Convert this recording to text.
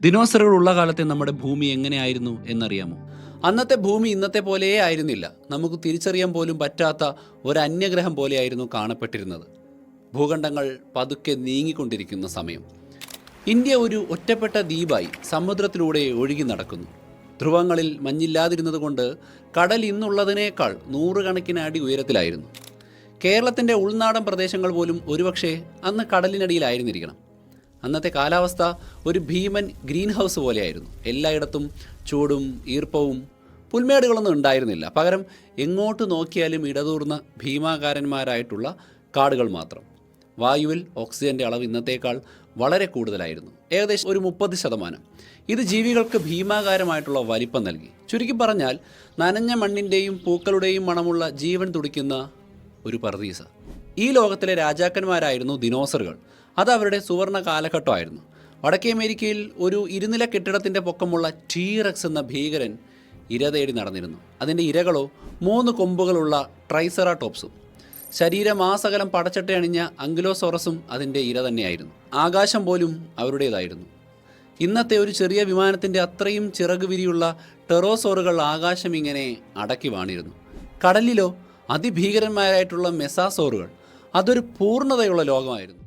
ദിനോസറുകൾ ഉള്ള കാലത്തെ നമ്മുടെ ഭൂമി എങ്ങനെയായിരുന്നു എന്നറിയാമോ? അന്നത്തെ ഭൂമി ഇന്നത്തെ പോലെയേ ആയിരുന്നില്ല. നമുക്ക് തിരിച്ചറിയാൻ പോലും പറ്റാത്ത ഒരു അന്യഗ്രഹം പോലെയായിരുന്നു കാണപ്പെട്ടിരുന്നത്. ഭൂഖണ്ഡങ്ങൾ പതുക്കെ നീങ്ങിക്കൊണ്ടിരിക്കുന്ന സമയം. ഇന്ത്യ ഒരു ഒറ്റപ്പെട്ട ദ്വീപായി സമുദ്രത്തിലൂടെ ഒഴുകി നടക്കുന്നു. ധ്രുവങ്ങളിൽ മഞ്ഞില്ലാതിരുന്നത് കൊണ്ട് കടൽ ഇന്നുള്ളതിനേക്കാൾ നൂറുകണക്കിന് അടി ഉയരത്തിലായിരുന്നു. കേരളത്തിൻ്റെ ഉൾനാടൻ പ്രദേശങ്ങൾ പോലും ഒരുപക്ഷെ അന്ന് കടലിനടിയിലായിരുന്നിരിക്കണം. അന്നത്തെ കാലാവസ്ഥ ഒരു ഭീമൻ ഗ്രീൻ ഹൗസ് പോലെയായിരുന്നു. എല്ലായിടത്തും ചൂടും ഈർപ്പവും പുൽമേടുകളൊന്നും ഉണ്ടായിരുന്നില്ല. പകരം എങ്ങോട്ട് നോക്കിയാലും ഇടതൂർന്ന ഭീമാകാരന്മാരായിട്ടുള്ള കാടുകൾ മാത്രം. വായുവിൽ ഓക്സിജൻ്റെ അളവ് ഇന്നത്തേക്കാൾ വളരെ കൂടുതലായിരുന്നു, ഏകദേശം ഒരു 30%. ഇത് ജീവികൾക്ക് ഭീമാകാരമായിട്ടുള്ള വലിപ്പം നൽകി. ചുരുക്കി പറഞ്ഞാൽ നനഞ്ഞ മണ്ണിൻ്റെയും പൂക്കളുടെയും മണമുള്ള ജീവൻ തുടിക്കുന്ന ഒരു പർദീസ. ഈ ലോകത്തിലെ രാജാക്കന്മാരായിരുന്നു ദിനോസറുകൾ. അത് അവരുടെ സുവർണ കാലഘട്ടമായിരുന്നു. വടക്കേ അമേരിക്കയിൽ ഒരു ഇരുനില കെട്ടിടത്തിൻ്റെ പൊക്കമുള്ള ടീറക്സ് എന്ന ഭീകരൻ ഇര തേടി നടന്നിരുന്നു. അതിൻ്റെ ഇരകളോ 3 കൊമ്പുകളുള്ള ട്രൈസെറാടോപ്സും. ശരീരമാസകലം പടച്ചട്ടയണിഞ്ഞ അങ്കിലോസോറസും അതിൻ്റെ ഇര തന്നെയായിരുന്നു. ആകാശം പോലും അവരുടേതായിരുന്നു. ഇന്നത്തെ ഒരു ചെറിയ വിമാനത്തിൻ്റെ അത്രയും ചിറക് വിരിയുള്ള ടെറോസോറുകൾ ആകാശം ഇങ്ങനെ അടക്കി വാണിരുന്നു. കടലിലോ അതിഭീകരന്മാരായിട്ടുള്ള മെസാസോറുകൾ. അതൊരു പൂർണ്ണതയുള്ള ലോകമായിരുന്നു.